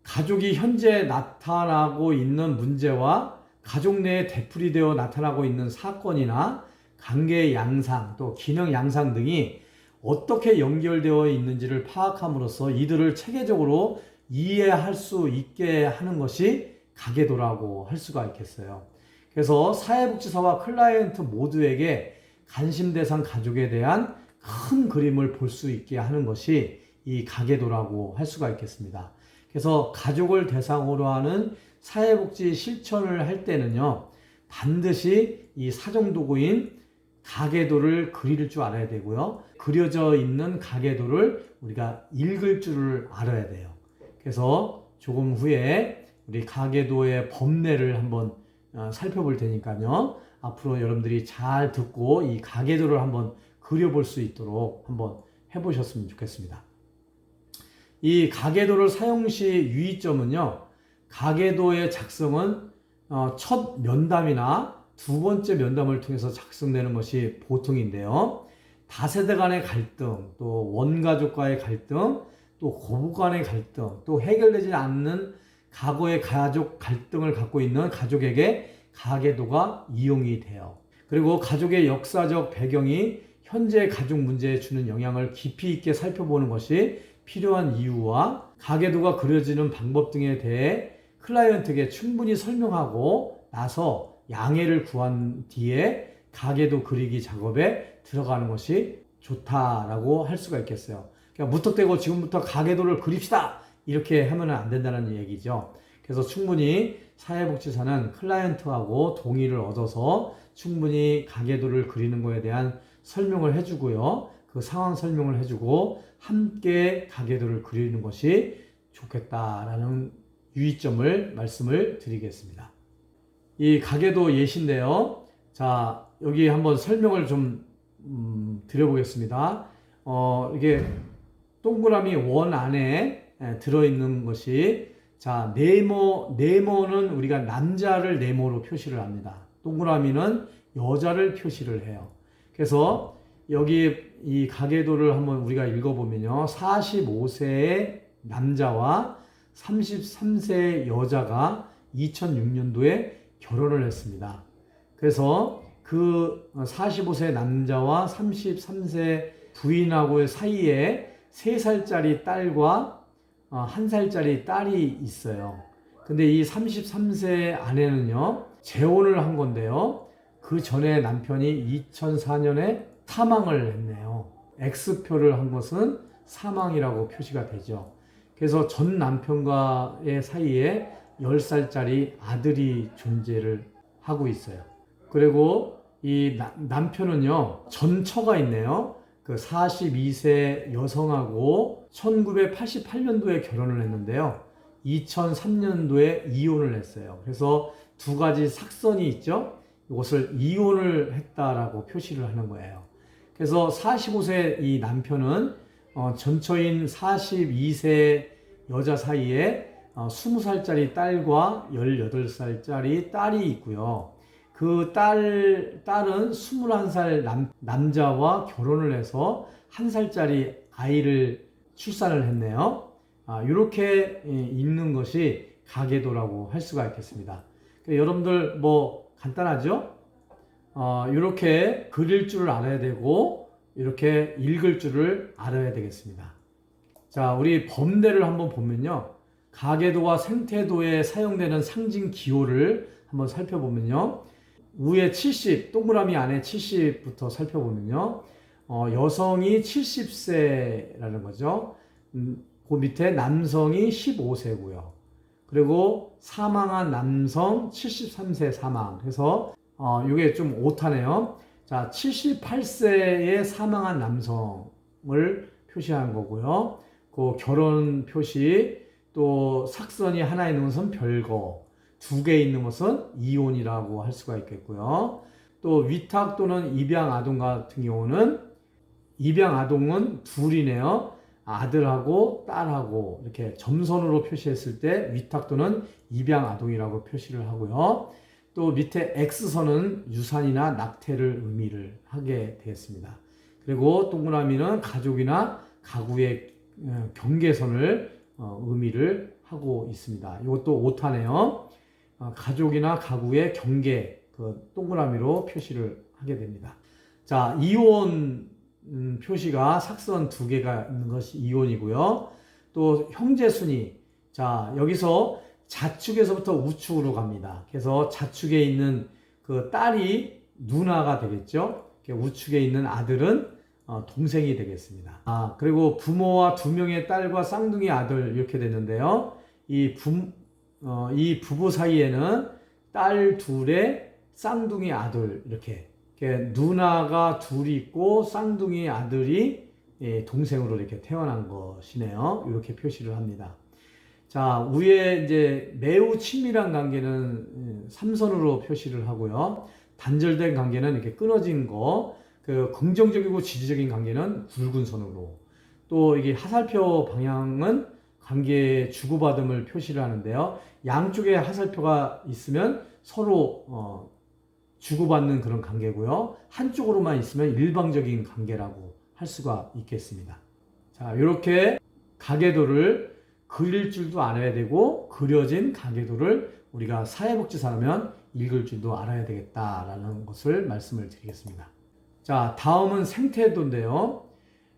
가족이 현재 나타나고 있는 문제와 가족 내에 되풀이되어 나타나고 있는 사건이나 관계의 양상, 또 기능 양상 등이 어떻게 연결되어 있는지를 파악함으로써 이들을 체계적으로 이해할 수 있게 하는 것이 가계도라고 할 수가 있겠어요. 그래서 사회복지사와 클라이언트 모두에게 관심 대상 가족에 대한 큰 그림을 볼 수 있게 하는 것이 이 가계도라고 할 수가 있겠습니다. 그래서 가족을 대상으로 하는 사회복지 실천을 할 때는요, 반드시 이 사정도구인 가계도를 그릴 줄 알아야 되고요. 그려져 있는 가계도를 우리가 읽을 줄을 알아야 돼요. 그래서 조금 후에 우리 가계도의 법례를 한번 살펴볼 테니까요. 앞으로 여러분들이 잘 듣고 이 가계도를 한번 그려볼 수 있도록 한번 해보셨으면 좋겠습니다. 이 가계도를 사용 시 유의점은요. 가계도의 작성은 첫 면담이나 두 번째 면담을 통해서 작성되는 것이 보통인데요. 다세대 간의 갈등, 또 원가족과의 갈등, 또 고부 간의 갈등, 또 해결되지 않는 과거의 가족 갈등을 갖고 있는 가족에게 가계도가 이용이 돼요. 그리고 가족의 역사적 배경이 현재 가족 문제에 주는 영향을 깊이 있게 살펴보는 것이 필요한 이유와 가계도가 그려지는 방법 등에 대해 클라이언트에게 충분히 설명하고 나서 양해를 구한 뒤에 가계도 그리기 작업에 들어가는 것이 좋다라고 할 수가 있겠어요. 그러니까 무턱대고 지금부터 가계도를 그립시다 이렇게 하면 안 된다는 얘기죠. 그래서 충분히 사회복지사는 클라이언트하고 동의를 얻어서 충분히 가계도를 그리는 것에 대한 설명을 해주고요. 그 상황 설명을 해주고 함께 가계도를 그리는 것이 좋겠다라는 유의점을 말씀을 드리겠습니다. 이 가계도 예시인데요. 자, 여기 한번 설명을 좀 드려보겠습니다. 이게 동그라미 원 안에 들어있는 것이 자, 네모는 우리가 남자를 네모로 표시를 합니다. 동그라미는 여자를 표시를 해요. 그래서 여기 이 가계도를 한번 우리가 읽어보면요. 45세의 남자와 33세의 여자가 2006년도에 결혼을 했습니다. 그래서 그 45세 남자와 33세 부인하고의 사이에 3살짜리 딸과 1살짜리 딸이 있어요. 근데 이 33세 아내는요, 재혼을 한 건데요. 그 전에 남편이 2004년에 사망을 했네요. X표를 한 것은 사망이라고 표시가 되죠. 그래서 전 남편과의 사이에 10살짜리 아들이 존재를 하고 있어요. 그리고 이 남편은요, 전처가 있네요. 그 42세 여성하고 1988년도에 결혼을 했는데요. 2003년도에 이혼을 했어요. 그래서 두 가지 삭선이 있죠. 이것을 이혼을 했다라고 표시를 하는 거예요. 그래서 45세 이 남편은 전처인 42세 여자 사이에 20살짜리 딸과 18살짜리 딸이 있고요. 그 딸은 21살 남자와 결혼을 해서 1살짜리 아이를 출산을 했네요. 이렇게 있는 것이 가계도라고 할 수가 있겠습니다. 여러분들 뭐 간단하죠? 이렇게 그릴 줄을 알아야 되고 이렇게 읽을 줄을 알아야 되겠습니다. 자, 우리 범대를 한번 보면요. 가계도와 생태도에 사용되는 상징 기호를 한번 살펴보면요. 위에 70, 동그라미 안에 70부터 살펴보면요. 여성이 70세라는 거죠. 그 밑에 남성이 15세고요. 그리고 사망한 남성 73세 사망. 그래서 이게 좀 오타네요. 자, 78세에 사망한 남성을 표시한 거고요. 그 결혼 표시, 또 삭선이 하나 있는 것은 별거, 2개 있는 것은 이혼이라고 할 수가 있겠고요. 또 위탁 또는 입양 아동 같은 경우는 입양 아동은 둘이네요. 아들하고 딸하고 이렇게 점선으로 표시했을 때 위탁 또는 입양 아동이라고 표시를 하고요. 또 밑에 X선은 유산이나 낙태를 의미를 하게 되었습니다. 그리고 동그라미는 가족이나 가구의 경계선을 의미를 하고 있습니다. 이것도 오타네요. 가족이나 가구의 경계, 그 동그라미로 표시를 하게 됩니다. 자, 이혼 표시가 삭선 2개가 있는 것이 이혼이고요. 또 형제순위. 자, 여기서 좌측에서부터 우측으로 갑니다. 그래서 좌측에 있는 그 딸이 누나가 되겠죠. 우측에 있는 아들은 동생이 되겠습니다. 그리고 부모와 2명의 딸과 쌍둥이 아들 이렇게 됐는데요. 이 부부 사이에는 딸 둘에 쌍둥이 아들 이렇게 누나가 둘이 있고 쌍둥이 아들이 동생으로 이렇게 태어난 것이네요. 이렇게 표시를 합니다. 자, 위에 이제 매우 친밀한 관계는 3선으로 표시를 하고요. 단절된 관계는 이렇게 끊어진 거, 그 긍정적이고 지지적인 관계는 굵은 선으로, 또 이게 하살표 방향은 관계 주고받음을 표시를 하는데요. 양쪽에 하살표가 있으면 서로 주고받는 그런 관계고요. 한쪽으로만 있으면 일방적인 관계라고 할 수가 있겠습니다. 자, 이렇게 가계도를 그릴 줄도 알아야 되고 그려진 가계도를 우리가 사회복지사라면 읽을 줄도 알아야 되겠다라는 것을 말씀을 드리겠습니다. 자, 다음은 생태도인데요.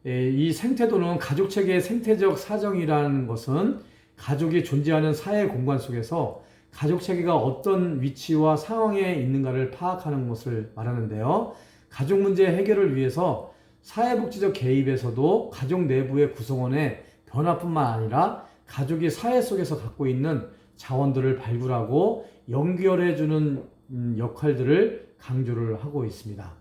이 생태도는 가족체계의 생태적 사정이라는 것은 가족이 존재하는 사회 공간 속에서 가족체계가 어떤 위치와 상황에 있는가를 파악하는 것을 말하는데요. 가족 문제 해결을 위해서 사회복지적 개입에서도 가족 내부의 구성원의 변화뿐만 아니라 가족이 사회 속에서 갖고 있는 자원들을 발굴하고 연결해주는 역할들을 강조를 하고 있습니다.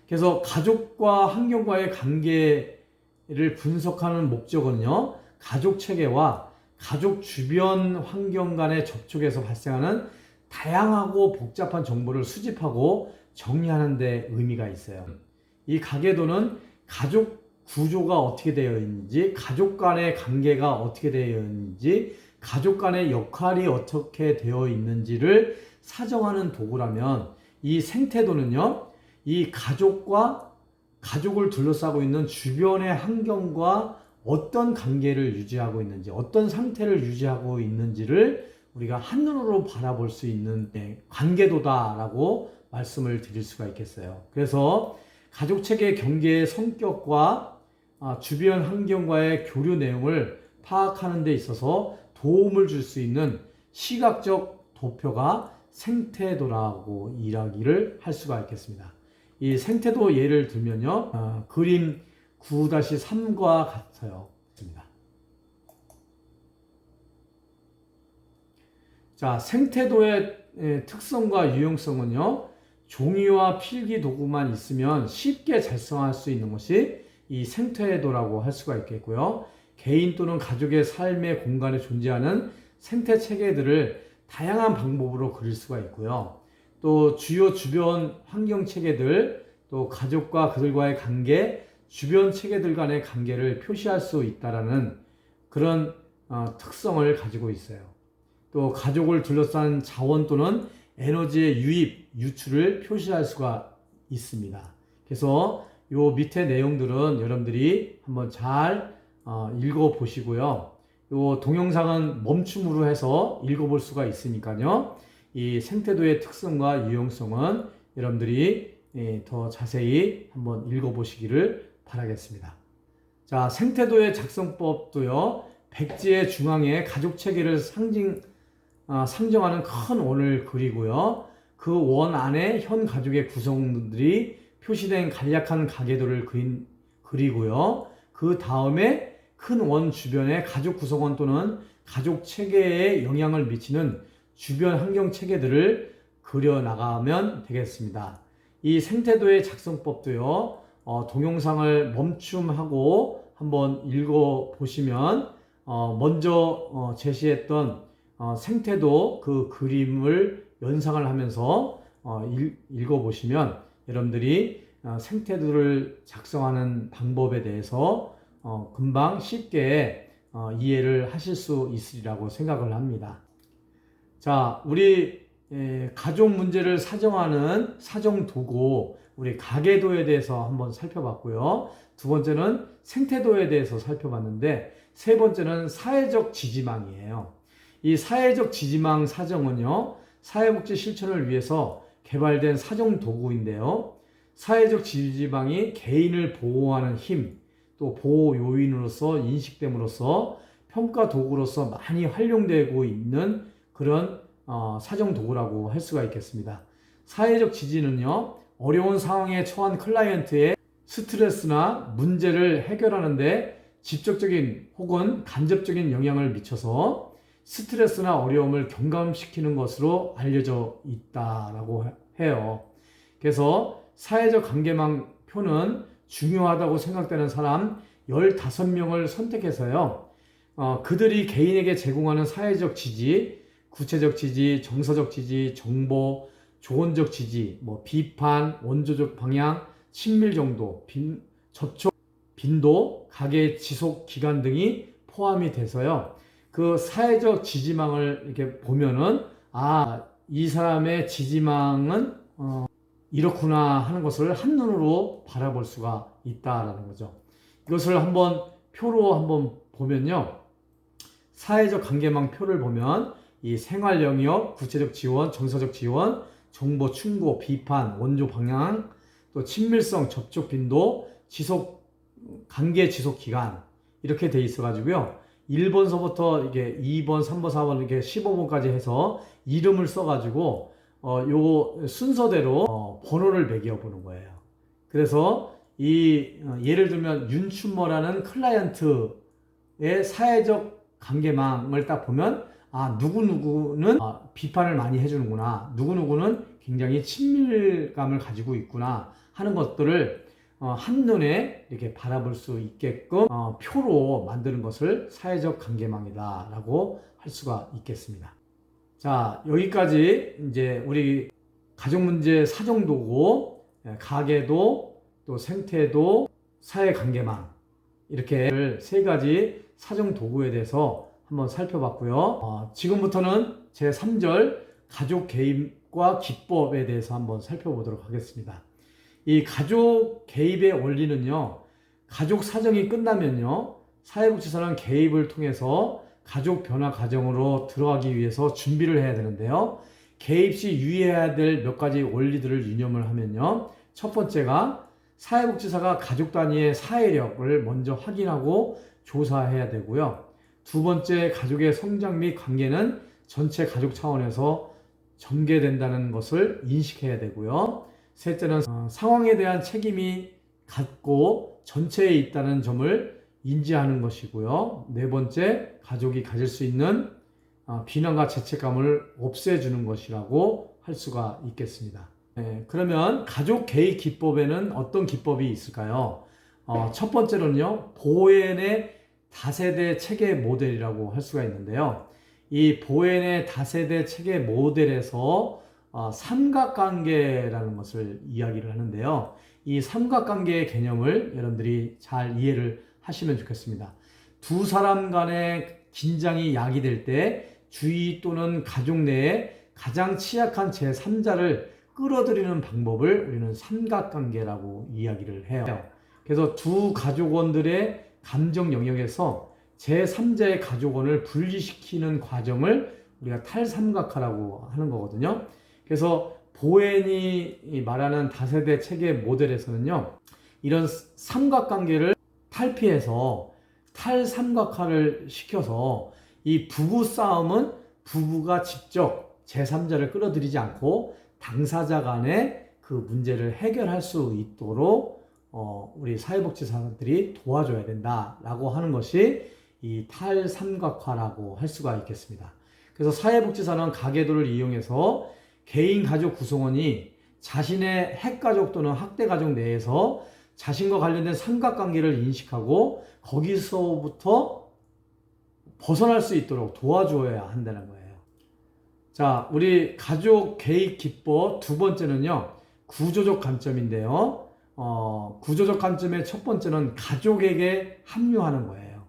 그래서 가족과 환경과의 관계를 분석하는 목적은요, 가족 체계와 가족 주변 환경 간의 접촉에서 발생하는 다양하고 복잡한 정보를 수집하고 정리하는 데 의미가 있어요. 이 가계도는 가족 구조가 어떻게 되어 있는지, 가족 간의 관계가 어떻게 되어 있는지, 가족 간의 역할이 어떻게 되어 있는지를 사정하는 도구라면, 이 생태도는요, 이 가족과 가족을 둘러싸고 있는 주변의 환경과 어떤 관계를 유지하고 있는지, 어떤 상태를 유지하고 있는지를 우리가 한눈으로 바라볼 수 있는 관계도다라고 말씀을 드릴 수가 있겠어요. 그래서 가족체계 경계의 성격과 주변 환경과의 교류 내용을 파악하는 데 있어서 도움을 줄 수 있는 시각적 도표가 생태도라고 이야기를 할 수가 있겠습니다. 이 생태도 예를 들면요, 그림 9-3과 같아요. 자, 생태도의 특성과 유용성은요, 종이와 필기 도구만 있으면 쉽게 작성할 수 있는 것이 이 생태도라고 할 수가 있겠고요. 개인 또는 가족의 삶의 공간에 존재하는 생태 체계들을 다양한 방법으로 그릴 수가 있고요. 또 주요 주변 환경 체계들, 또 가족과 그들과의 관계, 주변 체계들 간의 관계를 표시할 수 있다라는 그런 특성을 가지고 있어요. 또 가족을 둘러싼 자원 또는 에너지의 유입, 유출을 표시할 수가 있습니다. 그래서 요 밑에 내용들은 여러분들이 한번 잘 읽어 보시고요. 요 동영상은 멈춤으로 해서 읽어볼 수가 있으니까요. 이 생태도의 특성과 유용성은 여러분들이 더 자세히 한번 읽어보시기를 바라겠습니다. 자, 생태도의 작성법도요. 백지의 중앙에 가족 체계를 상정하는 큰 원을 그리고요. 그 원 안에 현 가족의 구성들이 표시된 간략한 가계도를 그리고요. 그 다음에 큰 원 주변에 가족 구성원 또는 가족 체계에 영향을 미치는 주변 환경 체계들을 그려나가면 되겠습니다. 이 생태도의 작성법도요. 동영상을 멈춤하고 한번 읽어보시면 먼저 제시했던 생태도 그 그림을 연상을 하면서 읽어보시면 여러분들이 생태도를 작성하는 방법에 대해서 금방 쉽게 이해를 하실 수 있으리라고 생각을 합니다. 자, 우리 가족 문제를 사정하는 사정도구, 우리 가계도에 대해서 한번 살펴봤고요. 두 번째는 생태도에 대해서 살펴봤는데, 세 번째는 사회적 지지망이에요. 이 사회적 지지망 사정은요, 사회복지 실천을 위해서 개발된 사정도구인데요. 사회적 지지망이 개인을 보호하는 힘, 또 보호 요인으로서 인식됨으로써 평가 도구로서 많이 활용되고 있는 그런 사정 도구라고 할 수가 있겠습니다. 사회적 지지는요, 어려운 상황에 처한 클라이언트의 스트레스나 문제를 해결하는데 직접적인 혹은 간접적인 영향을 미쳐서 스트레스나 어려움을 경감시키는 것으로 알려져 있다라고 해요. 그래서 사회적 관계망 표는 중요하다고 생각되는 사람 15명을 선택해서요. 그들이 개인에게 제공하는 사회적 지지, 구체적 지지, 정서적 지지, 정보, 조언적 지지, 비판, 원조적 방향, 친밀 정도, 접촉 빈도, 가계 지속 기간 등이 포함이 돼서요. 그 사회적 지지망을 이렇게 보면은 이 사람의 지지망은 이렇구나 하는 것을 한눈으로 바라볼 수가 있다라는 거죠. 이것을 한번 표로 한번 보면요. 사회적 관계망 표를 보면 이 생활 영역, 구체적 지원, 정서적 지원, 정보 충고, 비판, 원조 방향, 또 친밀성, 접촉 빈도, 관계 지속 기간 이렇게 돼 있어 가지고요. 1번서부터 이게 2번, 3번, 4번 이렇게 15번까지 해서 이름을 써 가지고 요 순서대로 번호를 매겨 보는 거예요. 그래서 예를 들면 윤춘모라는 클라이언트의 사회적 관계망을 딱 보면 누구누구는 비판을 많이 해주는구나, 누구누구는 굉장히 친밀감을 가지고 있구나 하는 것들을 한눈에 이렇게 바라볼 수 있게끔 표로 만드는 것을 사회적 관계망이다 라고 할 수가 있겠습니다. 자, 여기까지 이제 우리 가족문제 사정도구, 가계도, 또 생태도, 사회관계망 이렇게 세 가지 사정도구에 대해서 한번 살펴봤고요. 지금부터는 제3절 가족 개입과 기법에 대해서 한번 살펴보도록 하겠습니다. 이 가족 개입의 원리는요, 가족 사정이 끝나면요, 사회복지사는 개입을 통해서 가족 변화 과정으로 들어가기 위해서 준비를 해야 되는데요. 개입 시 유의해야 될 몇 가지 원리들을 유념을 하면요. 첫 번째가 사회복지사가 가족 단위의 사회력을 먼저 확인하고 조사해야 되고요. 두 번째, 가족의 성장 및 관계는 전체 가족 차원에서 전개된다는 것을 인식해야 되고요. 셋째는 상황에 대한 책임이 갖고 전체에 있다는 점을 인지하는 것이고요. 네 번째, 가족이 가질 수 있는 비난과 죄책감을 없애주는 것이라고 할 수가 있겠습니다. 그러면 가족 개입 기법에는 어떤 기법이 있을까요? 첫 번째로는요, 보엔의 다세대 체계 모델이라고 할 수가 있는데요. 이 보엔의 다세대 체계 모델에서 삼각관계라는 것을 이야기를 하는데요. 이 삼각관계의 개념을 여러분들이 잘 이해를 하시면 좋겠습니다. 두 사람 간의 긴장이 야기될 때 주위 또는 가족 내에 가장 취약한 제3자를 끌어들이는 방법을 우리는 삼각관계라고 이야기를 해요. 그래서 두 가족원들의 감정 영역에서 제3자의 가족원을 분리시키는 과정을 우리가 탈삼각화라고 하는 거거든요. 그래서 보엔이 말하는 다세대 체계 모델에서는요, 이런 삼각관계를 탈피해서 탈삼각화를 시켜서 이 부부 싸움은 부부가 직접 제3자를 끌어들이지 않고 당사자 간에 그 문제를 해결할 수 있도록 우리 사회복지사들이 도와줘야 된다라고 하는 것이 이 탈삼각화라고 할 수가 있겠습니다. 그래서 사회복지사는 가계도를 이용해서 개인 가족 구성원이 자신의 핵가족 또는 학대가족 내에서 자신과 관련된 삼각관계를 인식하고 거기서부터 벗어날 수 있도록 도와줘야 한다는 거예요. 자, 우리 가족 개입 기법 두 번째는요, 구조적 관점인데요. 구조적 관점의 첫 번째는 가족에게 합류하는 거예요.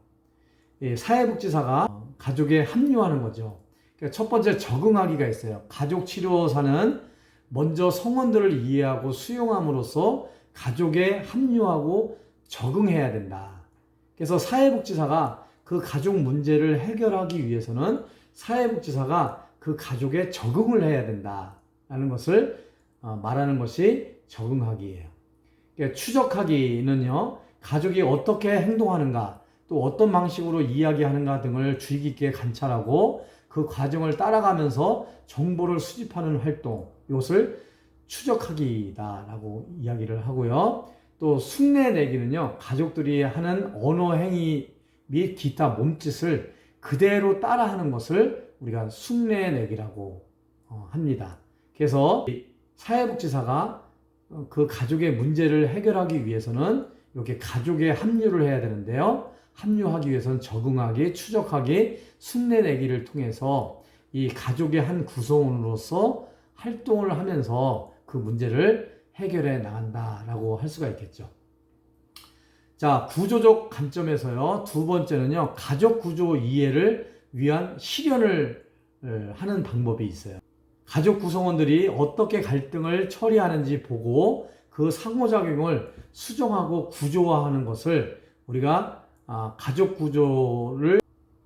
사회복지사가 가족에 합류하는 거죠. 그러니까 첫 번째 적응하기가 있어요. 가족치료사는 먼저 성원들을 이해하고 수용함으로써 가족에 합류하고 적응해야 된다. 그래서 사회복지사가 그 가족 문제를 해결하기 위해서는 사회복지사가 그 가족에 적응을 해야 된다라는 것을 말하는 것이 적응하기예요. 그러니까 추적하기는요, 가족이 어떻게 행동하는가, 또 어떤 방식으로 이야기하는가 등을 주의 깊게 관찰하고 그 과정을 따라가면서 정보를 수집하는 활동, 이것을 추적하기다라고 이야기를 하고요. 또 흉내내기는요, 가족들이 하는 언어 행위 및 기타 몸짓을 그대로 따라하는 것을 우리가 흉내내기라고 합니다. 그래서 사회복지사가 그 가족의 문제를 해결하기 위해서는 이렇게 가족에 합류를 해야 되는데요. 합류하기 위해서는 적응하기, 추적하기, 흉내내기를 통해서 이 가족의 한 구성원으로서 활동을 하면서 그 문제를 해결해 나간다라고 할 수가 있겠죠. 자, 구조적 관점에서요, 두 번째는요, 가족 구조 이해를 위한 실현을 하는 방법이 있어요. 가족 구성원들이 어떻게 갈등을 처리하는지 보고 그 상호작용을 수정하고 구조화하는 것을 우리가 가족 구조를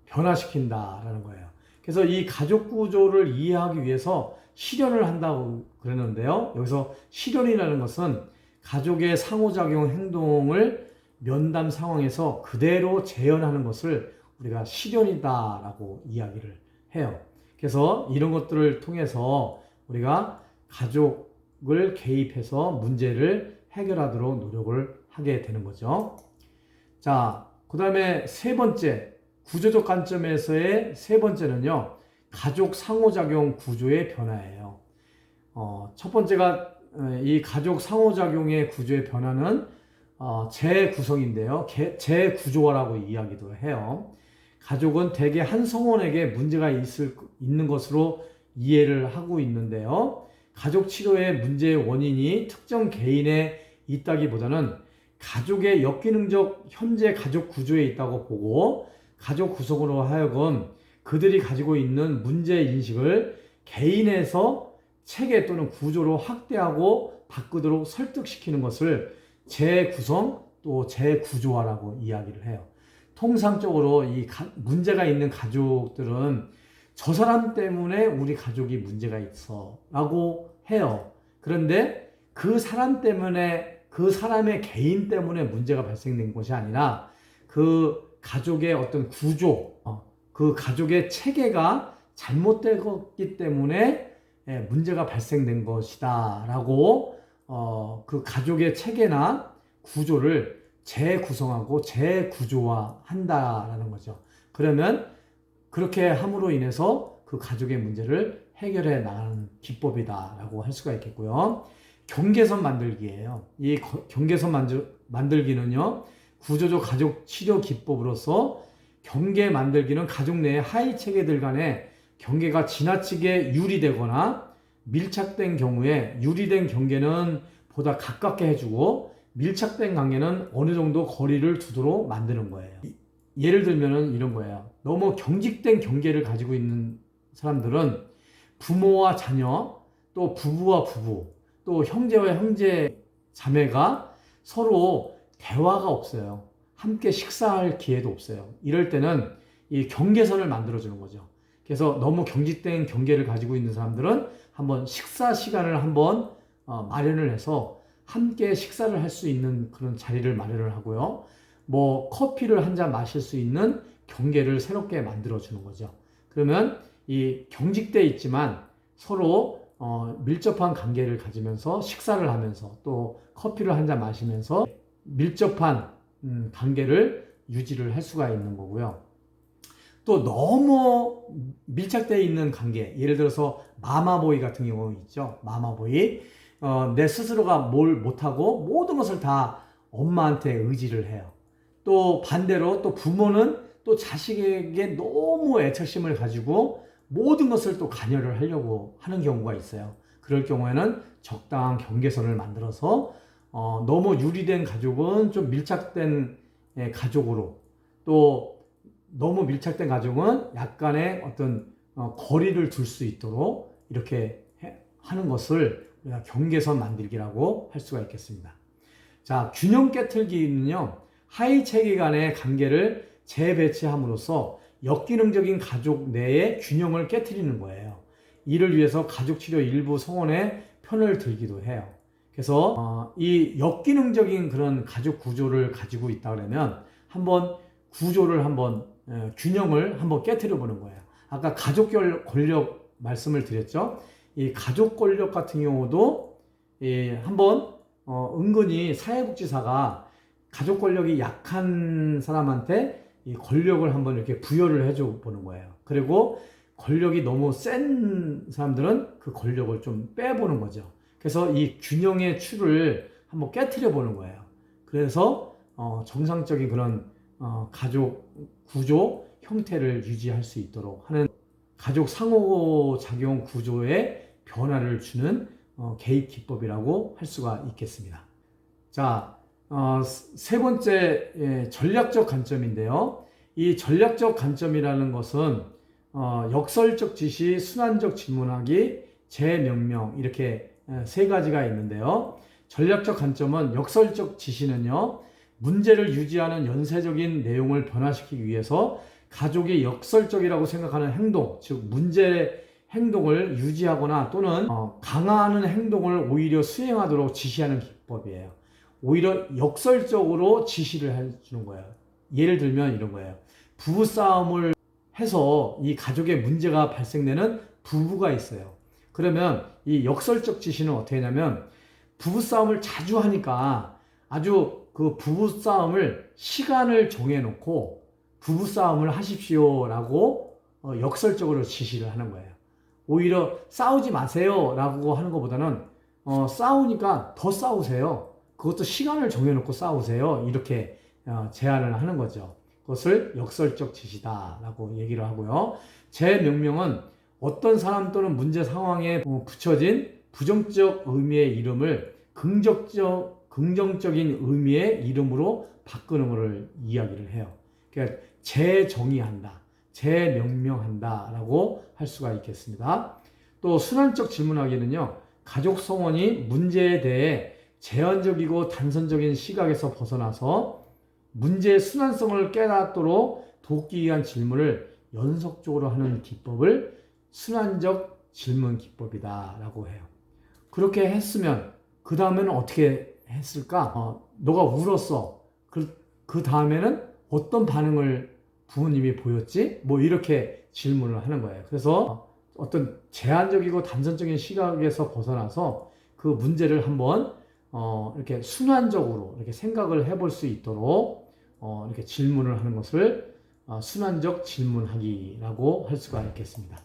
변화시킨다라는 거예요. 그래서 이 가족 구조를 이해하기 위해서 실현을 한다고 그러는데요. 여기서 실현이라는 것은 가족의 상호작용 행동을 면담 상황에서 그대로 재현하는 것을 우리가 실현이다라고 이야기를 해요. 그래서 이런 것들을 통해서 우리가 가족을 개입해서 문제를 해결하도록 노력을 하게 되는 거죠. 자, 그 다음에 세 번째, 구조적 관점에서의 세 번째는요, 가족 상호작용 구조의 변화예요. 첫 번째가 이 가족 상호작용의 구조의 변화는 재구성인데요. 재구조화라고 이야기도 해요. 가족은 대개 한 성원에게 문제가 있는 것으로 이해를 하고 있는데요. 가족 치료의 문제의 원인이 특정 개인에 있다기보다는 가족의 역기능적 현재 가족 구조에 있다고 보고 가족 구성으로 하여금 그들이 가지고 있는 문제 인식을 개인에서 체계 또는 구조로 확대하고 바꾸도록 설득시키는 것을 재구성 또 재구조화라고 이야기를 해요. 통상적으로 이 문제가 있는 가족들은 저 사람 때문에 우리 가족이 문제가 있어 라고 해요. 그런데 그 사람 때문에, 그 사람의 개인 때문에 문제가 발생된 것이 아니라 그 가족의 어떤 구조, 그 가족의 체계가 잘못되었기 때문에 문제가 발생된 것이다 라고 그 가족의 체계나 구조를 재구성하고 재구조화한다라는 거죠. 그러면 그렇게 함으로 인해서 그 가족의 문제를 해결해 나가는 기법이다라고 할 수가 있겠고요. 경계선 만들기예요. 이 경계선 만들기는요, 구조적 가족 치료 기법으로서 경계 만들기는 가족 내의 하위 체계들 간의 경계가 지나치게 유리되거나 밀착된 경우에 유리된 경계는 보다 가깝게 해주고 밀착된 관계는 어느 정도 거리를 두도록 만드는 거예요. 예를 들면은 이런 거예요. 너무 경직된 경계를 가지고 있는 사람들은 부모와 자녀, 또 부부와 부부, 또 형제와 형제, 자매가 서로 대화가 없어요. 함께 식사할 기회도 없어요. 이럴 때는 이 경계선을 만들어주는 거죠. 그래서 너무 경직된 경계를 가지고 있는 사람들은 한번 식사 시간을 한번 마련을 해서 함께 식사를 할 수 있는 그런 자리를 마련을 하고요. 뭐 커피를 한 잔 마실 수 있는 경계를 새롭게 만들어주는 거죠. 그러면 이 경직돼 있지만 서로 밀접한 관계를 가지면서 식사를 하면서 또 커피를 한 잔 마시면서 밀접한 관계를 유지를 할 수가 있는 거고요. 또 너무 밀착되어 있는 관계, 예를 들어서 마마보이 같은 경우 있죠. 마마보이. 내 스스로가 뭘 못하고 모든 것을 다 엄마한테 의지를 해요. 또 반대로 또 부모는 또 자식에게 너무 애착심을 가지고 모든 것을 또 관여를 하려고 하는 경우가 있어요. 그럴 경우에는 적당한 경계선을 만들어서 너무 유리된 가족은 좀 밀착된 가족으로, 또 너무 밀착된 가족은 약간의 어떤 거리를 둘 수 있도록 이렇게 하는 것을 우리가 경계선 만들기라고 할 수가 있겠습니다. 자, 균형 깨틀기는요, 하위 체계 간의 관계를 재배치함으로써 역기능적인 가족 내의 균형을 깨트리는 거예요. 이를 위해서 가족치료 일부 성원의 편을 들기도 해요. 그래서 이 역기능적인 그런 가족 구조를 가지고 있다 그러면 한번 구조를 한번 균형을 한번 깨트려 보는 거예요. 아까 가족 권력 말씀을 드렸죠. 이 가족 권력 같은 경우도 한번 은근히 사회복지사가 가족 권력이 약한 사람한테 이 권력을 한번 이렇게 부여를 해줘 보는 거예요. 그리고 권력이 너무 센 사람들은 그 권력을 좀 빼보는 거죠. 그래서 이 균형의 추를 한번 깨트려 보는 거예요. 그래서 정상적인 그런 가족 구조 형태를 유지할 수 있도록 하는 가족 상호작용 구조에 변화를 주는 개입 기법이라고 할 수가 있겠습니다. 자, 세 번째 전략적 관점인데요. 이 전략적 관점이라는 것은 역설적 지시, 순환적 질문하기, 재명명 이렇게 세 가지가 있는데요. 전략적 관점은 역설적 지시는요, 문제를 유지하는 연쇄적인 내용을 변화시키기 위해서 가족이 역설적이라고 생각하는 행동, 즉 문제 행동을 유지하거나 또는 강화하는 행동을 오히려 수행하도록 지시하는 기법이에요. 오히려 역설적으로 지시를 해주는 거예요. 예를 들면 이런 거예요. 부부싸움을 해서 이 가족에 문제가 발생되는 부부가 있어요. 그러면 이 역설적 지시는 어떻게 하냐면 부부싸움을 자주 하니까 아주 그 부부싸움을 시간을 정해놓고 부부싸움을 하십시오라고 역설적으로 지시를 하는 거예요. 오히려 싸우지 마세요 라고 하는 것보다는 싸우니까 더 싸우세요. 그것도 시간을 정해놓고 싸우세요. 이렇게 제안을 하는 거죠. 그것을 역설적 지시다라고 얘기를 하고요. 재명명은 어떤 사람 또는 문제 상황에 붙여진 부정적 의미의 이름을 긍정적인 의미의 이름으로 바꾸는 것을 이야기를 해요. 그러니까 재정의한다, 재명명한다라고 할 수가 있겠습니다. 또 순환적 질문하기는요, 가족 성원이 문제에 대해 제한적이고 단선적인 시각에서 벗어나서 문제의 순환성을 깨닫도록 돕기 위한 질문을 연속적으로 하는 기법을 순환적 질문 기법이다 라고 해요. 그렇게 했으면 그 다음에는 어떻게 했을까? 너가 울었어. 그 다음에는 어떤 반응을 부모님이 보였지? 뭐 이렇게 질문을 하는 거예요. 그래서 어떤 제한적이고 단선적인 시각에서 벗어나서 그 문제를 한번 이렇게 순환적으로 이렇게 생각을 해볼 수 있도록 이렇게 질문을 하는 것을 순환적 질문하기라고 할 수가 있겠습니다.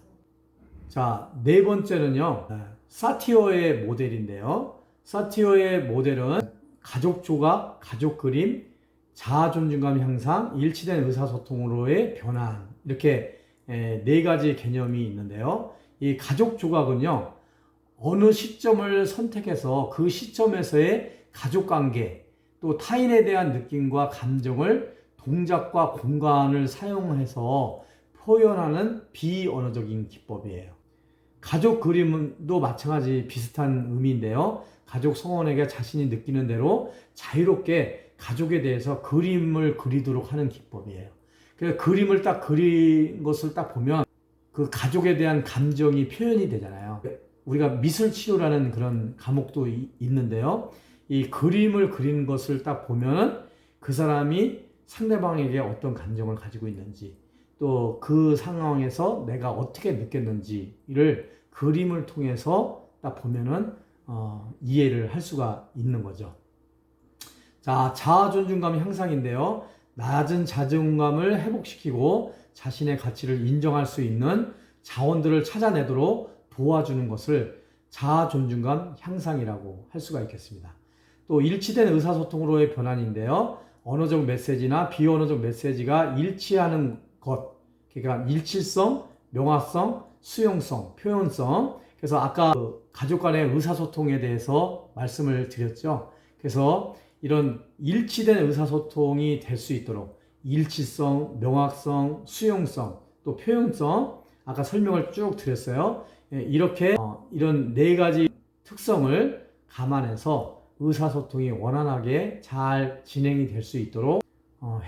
자, 네 번째는요, 사티어의 모델인데요. 사티어의 모델은 가족 조각, 가족 그림, 자아 존중감 향상, 일치된 의사소통으로의 변환, 이렇게 네 가지 개념이 있는데요. 이 가족 조각은요, 어느 시점을 선택해서 그 시점에서의 가족관계, 또 타인에 대한 느낌과 감정을 동작과 공간을 사용해서 표현하는 비언어적인 기법이에요. 가족 그림도 마찬가지 비슷한 의미인데요. 가족 성원에게 자신이 느끼는 대로 자유롭게 가족에 대해서 그림을 그리도록 하는 기법이에요. 그래서 그림을 딱 그린 것을 딱 보면 그 가족에 대한 감정이 표현이 되잖아요. 우리가 미술치료라는 그런 과목도 있는데요. 이 그림을 그린 것을 딱 보면 그 사람이 상대방에게 어떤 감정을 가지고 있는지, 또 그 상황에서 내가 어떻게 느꼈는지를 그림을 통해서 딱 보면은 이해를 할 수가 있는 거죠. 자, 자아 존중감 향상인데요. 낮은 자존감을 회복시키고 자신의 가치를 인정할 수 있는 자원들을 찾아내도록 도와주는 것을 자아 존중감 향상이라고 할 수가 있겠습니다. 또 일치된 의사소통으로의 변환인데요. 언어적 메시지나 비언어적 메시지가 일치하는 것, 그러니까 일치성, 명확성, 수용성, 표현성. 그래서 아까 가족 간의 의사소통에 대해서 말씀을 드렸죠. 그래서 이런 일치된 의사소통이 될 수 있도록 일치성, 명확성, 수용성, 또 표현성, 아까 설명을 쭉 드렸어요. 이렇게 이런 네 가지 특성을 감안해서 의사소통이 원활하게 잘 진행이 될 수 있도록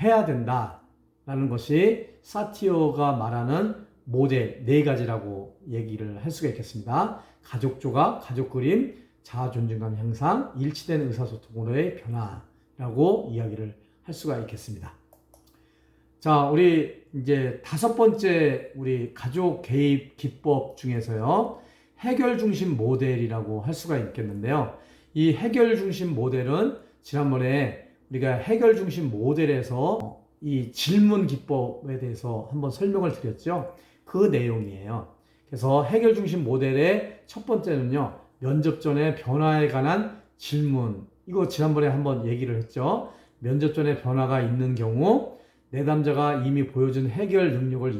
해야 된다라는 것이 사티어가 말하는 모델 네 가지라고 얘기를 할 수가 있겠습니다. 가족 조각, 가족 그림, 자아 존중감 향상, 일치된 의사소통으로의 변화라고 이야기를 할 수가 있겠습니다. 자, 우리 이제 5번째 우리 가족 개입 기법 중에서요. 해결 중심 모델이라고 할 수가 있겠는데요. 이 해결 중심 모델은 지난번에 우리가 해결 중심 모델에서 이 질문 기법에 대해서 한번 설명을 드렸죠. 그 내용이에요. 그래서 해결 중심 모델의 첫 번째는요. 면접 전에 변화에 관한 질문. 이거 지난번에 한번 얘기를 했죠. 면접 전에 변화가 있는 경우 내담자가 이미 보여준 해결 능력을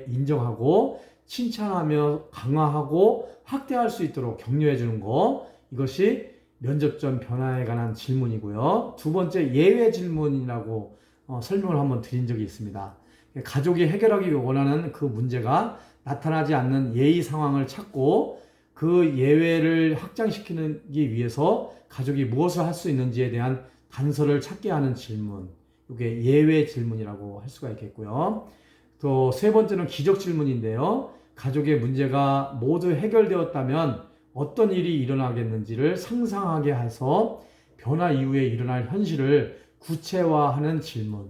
인정하고 칭찬하며 강화하고 확대할 수 있도록 격려해 주는 거. 이것이 면접 전 변화에 관한 질문이고요. 두 번째 예외 질문이라고 설명을 한번 드린 적이 있습니다. 가족이 해결하기 원하는 그 문제가 나타나지 않는 예의 상황을 찾고 그 예외를 확장시키기 위해서 가족이 무엇을 할 수 있는지에 대한 단서를 찾게 하는 질문. 이게 예외 질문이라고 할 수가 있겠고요. 또 세 번째는 기적 질문인데요. 가족의 문제가 모두 해결되었다면 어떤 일이 일어나겠는지를 상상하게 해서 변화 이후에 일어날 현실을 구체화하는 질문.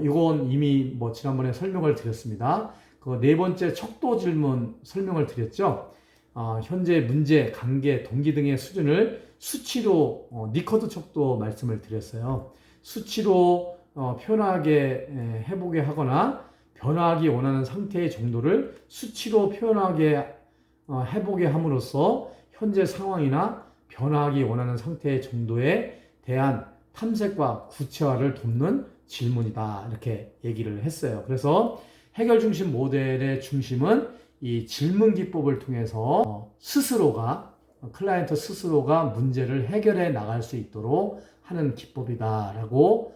이건 이미 지난번에 설명을 드렸습니다. 그 네 번째 척도 질문 설명을 드렸죠. 현재 문제, 관계, 동기 등의 수준을 수치로 니커트 척도 말씀을 드렸어요. 수치로 표현하게 해보게 하거나 변화하기 원하는 상태의 정도를 수치로 표현하게 해보게 함으로써 현재 상황이나 변화하기 원하는 상태의 정도에 대한 탐색과 구체화를 돕는 질문이다. 이렇게 얘기를 했어요. 그래서 해결 중심 모델의 중심은 이 질문 기법을 통해서 클라이언트 스스로가 문제를 해결해 나갈 수 있도록 하는 기법이다라고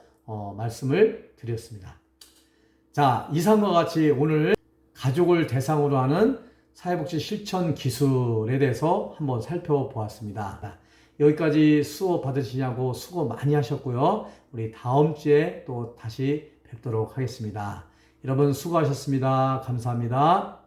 말씀을 드렸습니다. 자, 이상과 같이 오늘 가족을 대상으로 하는 사회복지 실천 기술에 대해서 한번 살펴보았습니다. 여기까지 수업 받으시냐고 수고 많이 하셨고요. 우리 다음 주에 또 다시 뵙도록 하겠습니다. 여러분 수고하셨습니다. 감사합니다.